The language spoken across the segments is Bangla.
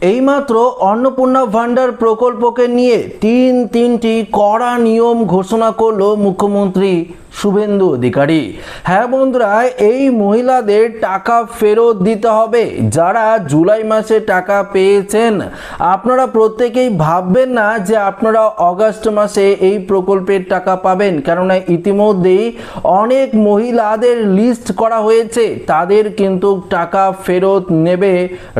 এইমাত্র অন্নপূর্ণা ভান্ডার প্রকল্পকে নিয়ে তিনটি কড়া নিয়ম ঘোষণা করল মুখ্যমন্ত্রী শুভেন্দু অধিকারী। হ্যাঁ বন্ধুরা, এই মহিলাদের টাকা ফেরত দিতে হবে যারা জুলাই মাসে টাকা পেয়েছেন। আপনারা প্রত্যেকেই ভাববেন না যে আপনারা অগাস্ট মাসে এই প্রকল্পের টাকা পাবেন, কেননা ইতিমধ্যেই অনেক মহিলাদের লিস্ট করা হয়েছে, তাদের কিন্তু টাকা ফেরত নেবে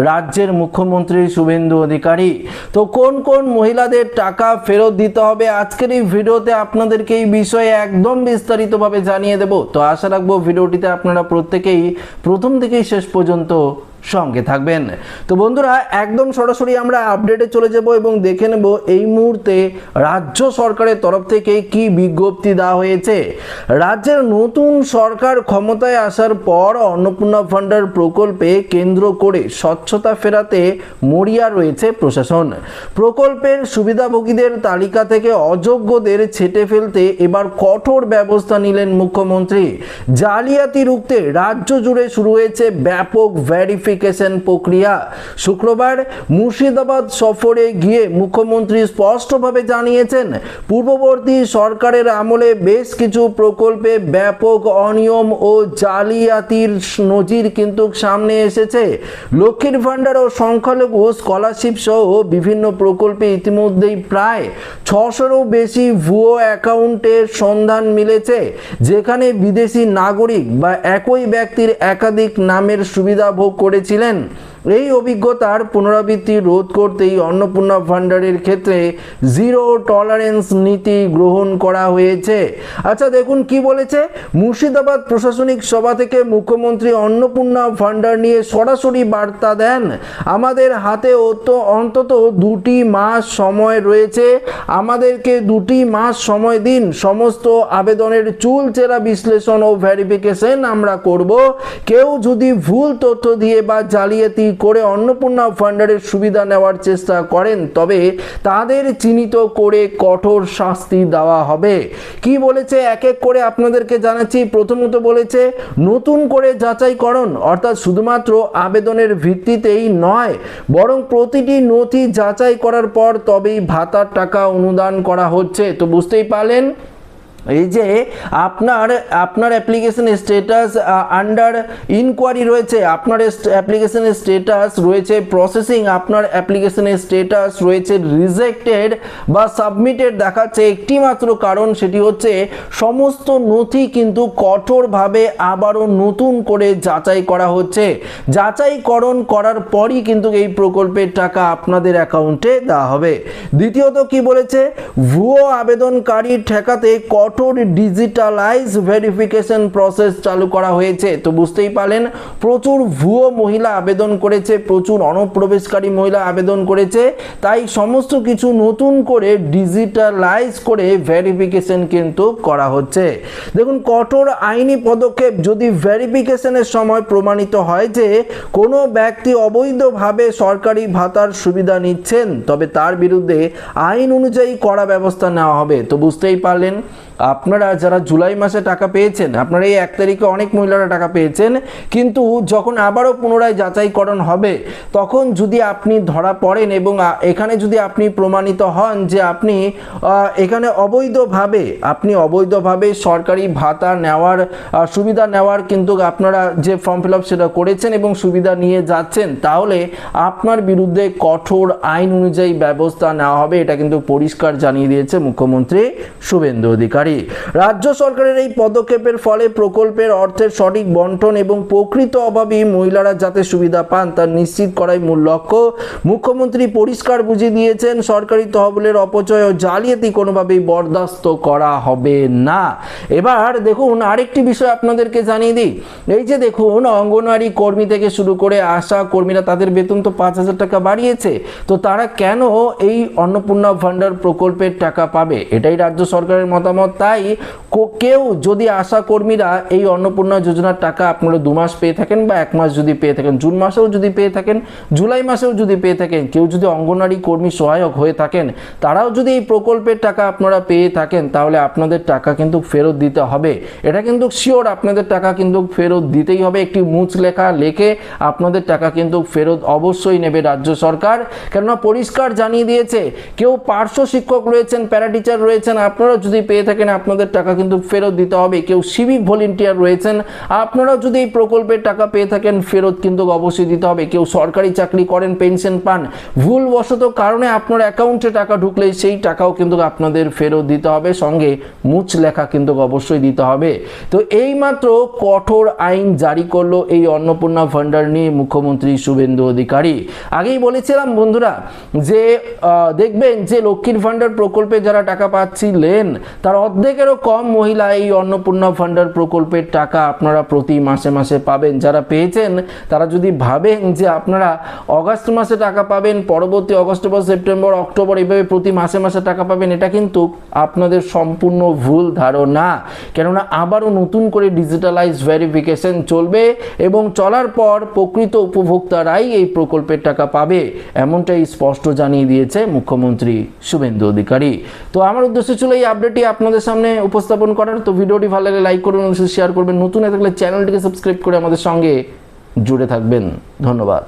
রাজ্যের মুখ্যমন্ত্রী শুভেন্দু অধিকারী। তো কোন কোন মহিলাদের টাকা ফেরত দিতে হবে আজকের এই ভিডিওতে আপনাদেরকে এই বিষয়ে একদম বিস্তারিতভাবে জানিয়ে দেব। তো আশা রাখবো ভিডিওটিতে আপনারা প্রত্যেকেই প্রথম থেকেই শেষ পর্যন্ত সঙ্গে থাকবেন। তো বন্ধুরা, একদম সরাসরি আমরা আপডেটে চলে যাব এবং দেখে নেব এই মুহূর্তে রাজ্য সরকারের তরফ থেকে কি বিজ্ঞপ্তি দেওয়া হয়েছে। রাজ্যের নতুন সরকার ক্ষমতায় আসার পর অন্নপূর্ণা ভান্ডার প্রকল্পে কেন্দ্র করে স্বচ্ছতা ফেরাতে মরিয়া রয়েছে প্রশাসন। প্রকল্পের সুবিধাভোগীদের তালিকা থেকে অযোগ্যদের ছেঁটে ফেলতে এবার কঠোর ব্যবস্থা নিলেন মুখ্যমন্ত্রী। জালিয়াতি রুখতে রাজ্য জুড়ে শুরু হয়েছে ব্যাপক ভেরিফিকেশন প্রক্রিয়া। শুক্রবার মুর্শিদাবাদ সফরে গিয়ে মুখ্যমন্ত্রী স্পষ্টভাবে জানিয়েছেন, পূর্ববর্তী সরকারের আমলে বেশ কিছু প্রকল্পে ব্যাপক অনিয়ম ও জালিয়াতির নজির কিন্তু সামনে এসেছে। লক্ষ্মীর ভান্ডার ও সংখ্যালঘু স্কলারশিপ সহ বিভিন্ন প্রকল্পে ইতিমধ্যেই প্রায় 600-এরও বেশি ভুয়ো অ্যাকাউন্টের সন্ধান মিলেছে, যেখানে বিদেশি নাগরিক বা একই ব্যক্তির একাধিক নামের সুবিধা ভোগ করেছিলেন। এই অভিজ্ঞতার পুনরাবৃত্তি রোধ করতেই অন্নপূর্ণা ভান্ডারের ক্ষেত্রে জিরো টলারেন্স নীতি গ্রহণ করা হয়েছে। আচ্ছা দেখুন কি বলেছে। মুর্শিদাবাদ প্রশাসনিক সভা থেকে মুখ্যমন্ত্রী অন্নপূর্ণা ভান্ডার নিয়ে সরাসরি বার্তা দেন, আমাদের হাতে অন্তত 2 মাস সময় রয়েছে, আমাদেরকে 2 মাস সময় দিন, সমস্ত আবেদনের চুলচেরা বিশ্লেষণ ও ভেরিফিকেশন আমরা করব। কেউ যদি ভুল তথ্য দিয়ে বা জালিয়াতি করে অন্নপূর্ণা ভান্ডারের সুবিধা নেওয়ার চেষ্টা করেন তবে তাদের চিহ্নিত করে কঠোর শাস্তি দেওয়া হবে। কি বলেছে এক এক করে আপনাদেরকে জানাচ্ছি। প্রথমত বলেছে নতুন করে যাচাইকরণ, অর্থাৎ শুধুমাত্র আবেদনের ভিত্তিতেই নয় বরং প্রতিটি নথি যাচাই করার পর তবেই ভাতার টাকা অনুদান করা হচ্ছে। তো বুঝতেই পারলেন, এই যে আপনার অ্যাপ্লিকেশনের স্ট্যাটাস আন্ডার ইনকোয়ারি রয়েছে, আপনার অ্যাপ্লিকেশনের স্ট্যাটাস রয়েছে প্রসেসিং, আপনার অ্যাপ্লিকেশনের স্ট্যাটাস রয়েছে রিজেক্টেড বা সাবমিটেড দেখাচ্ছে একটি মাত্র কারণ, সেটি হচ্ছে সমস্ত নথি কিন্তু কঠোরভাবে আবারও নতুন করে যাচাই করা হচ্ছে। যাচাইকরণ করার পরই কিন্তু এই প্রকল্পের টাকা আপনাদের অ্যাকাউন্টে দেওয়া হবে। দ্বিতীয়ত কি বলেছে, ভুয়ো আবেদনকারী ঠেকাতে কঠোর ডিজিটালাইজ ভেরিফিকেশন প্রসেস চালু করা হয়েছে। তো বুঝতেই পারলেন, প্রচুর ভুয়ো মহিলা আবেদন করেছে, প্রচুর অনুপ্রবেশকারী মহিলা আবেদন করেছে, তাই সমস্ত কিছু নতুন করে ডিজিটালাইজ করে ভেরিফিকেশন কিন্তু করা হচ্ছে। দেখুন, কঠোর আইনি পদক্ষেপ যদি ভেরিফিকেশনের সময় প্রমাণিত হয় যে কোনো ব্যক্তি অবৈধভাবে সরকারি ভাতার সুবিধা নিচ্ছেন তবে তার বিরুদ্ধে আইন অনুযায়ী কড়া ব্যবস্থা নেওয়া হবে। তো বুঝতেই পারলেন, আপনারা যারা জুলাই মাসে টাকা পেয়েছেন, আপনারা এই 1 তারিখে অনেক মহিলারা টাকা পেয়েছেন, কিন্তু যখন আবারও পুনরায় যাচাইকরণ হবে তখন যদি আপনি ধরা পড়েন এবং এখানে যদি আপনি প্রমাণিত হন যে আপনি এখানে অবৈধভাবে সরকারি ভাতা নেওয়ার সুবিধা নেওয়ার কিন্তু আপনারা যে ফর্ম ফিল আপ সেটা করেছেন এবং সুবিধা নিয়ে যাচ্ছেন, তাহলে আপনার বিরুদ্ধে কঠোর আইন অনুযায়ী ব্যবস্থা নেওয়া হবে। এটা কিন্তু পরিষ্কার জানিয়ে দিয়েছে মুখ্যমন্ত্রী শুভেন্দু অধিকারী। রাজ্য সরকারের এই পদক্ষেপের ফলে প্রকল্পের অর্থের সঠিক বন্টন এবং প্রকৃত অভাবী মহিলারা যাতে সুবিধা পান তা নিশ্চিত করাই মূল লক্ষ্য। মুখ্যমন্ত্রী পরিষ্কার বুঝিয়ে দিয়েছেন, সরকারি তহবিলের অপচয় ও জালিয়াতি কোনোভাবেই বরদাস্ত করা হবে না। এবার দেখুন আরেকটি বিষয় আপনাদেরকে জানিয়ে দিই। এই যে দেখুন, অঙ্গনওয়াড়ি কর্মী থেকে শুরু করে আশা কর্মীরা তাদের বেতন তো 5,000 টাকা বাড়িয়েছে, তো তারা কেন এই অন্নপূর্ণা ভান্ডার প্রকল্পের টাকা পাবে? এটাই রাজ্য সরকারের মতামত। তাই কেউ যদি আশা কর্মীরা এই অন্নপূর্ণা যোজনার টাকা আপনারা 2 মাস পেয়ে থাকেন বা 1 মাস যদি পেয়ে থাকেন, জুন মাসেও যদি পেয়ে থাকেন, জুলাই মাসেও যদি পেয়ে থাকেন, কেউ যদি অঙ্গনওয়াড়ি কর্মী সহায়ক হয়ে থাকেন, তারাও যদি এই প্রকল্পের টাকা আপনারা পেয়ে থাকেন, তাহলে আপনাদের টাকা কিন্তু ফেরত দিতে হবে। এটা কিন্তু শিওর, আপনাদের টাকা কিন্তু ফেরত দিতেই হবে। একটি মুচলেখা লেখে আপনাদের টাকা কিন্তু ফেরত অবশ্যই নেবে রাজ্য সরকার, কেননা পরিষ্কার জানিয়ে দিয়েছে কেউ পার্শ্ব শিক্ষক রয়েছেন, প্যারা টিচার রয়েছেন, আপনারা যদি পেয়ে থাকেন আপনাদের টাকা কিন্তু ফেরত দিতে হবে। কেউ সিভিক ভলেন্টিয়ার রয়েছেন, আপনারা যদি এই প্রকল্পের টাকা পেয়ে থাকেন ফেরত কিন্তু অবশ্যই দিতে হবে। কেউ সরকারি চাকরি করেন, পেনশন পান, ভুলবশত কারণে আপনার অ্যাকাউন্টে টাকা ঢুকলে সেই টাকাও কিন্তু আপনাদের ফেরত দিতে হবে, সঙ্গে মুচ লেখা কিন্তু অবশ্যই দিতে হবে। তো এইমাত্র কঠোর আইন জারি করলো এই অন্নপূর্ণা ভান্ডার নিয়ে মুখ্যমন্ত্রী শুভেন্দু অধিকারী। আগেই বলেছিলাম বন্ধুরা যে দেখবেন যে লক্ষ্মীর ভান্ডার প্রকল্পে যারা টাকা পাচ্ছিলেন তার অর্ধেকেরও কম মহিলা এই অন্নপূর্ণা ভান্ডার প্রকল্পের টাকা আপনারা প্রতি মাসে মাসে পাবেন। যারা পেয়েছেন তারা যদি ভাবেন যে আপনারা অগাস্ট মাসে টাকা পাবেন, পরবর্তী অগস্ট বা সেপ্টেম্বর, অক্টোবর এইভাবে প্রতি মাসে মাসে টাকা পাবেন, এটা কিন্তু আপনাদের সম্পূর্ণ ভুল ধারণা। কেননা আবারও নতুন করে ডিজিটালাইজ ভেরিফিকেশন চলবে এবং চলার পর প্রকৃত উপভোক্তারাই এই প্রকল্পের টাকা পাবে, এমনটাই স্পষ্ট জানিয়ে দিয়েছে মুখ্যমন্ত্রী শুভেন্দু অধিকারী। তো আমার উদ্দেশ্য ছিল এই আপডেটটি আপনাদের সামনে উপস্থাপন করার। তো ভিডিওটি ভালো লাগলে লাইক করবেন, শেয়ার করবেন, নতুন হয়ে থাকলে চ্যানেলটিকে সাবস্ক্রাইব করে আমাদের সঙ্গে জুড়ে থাকবেন। ধন্যবাদ।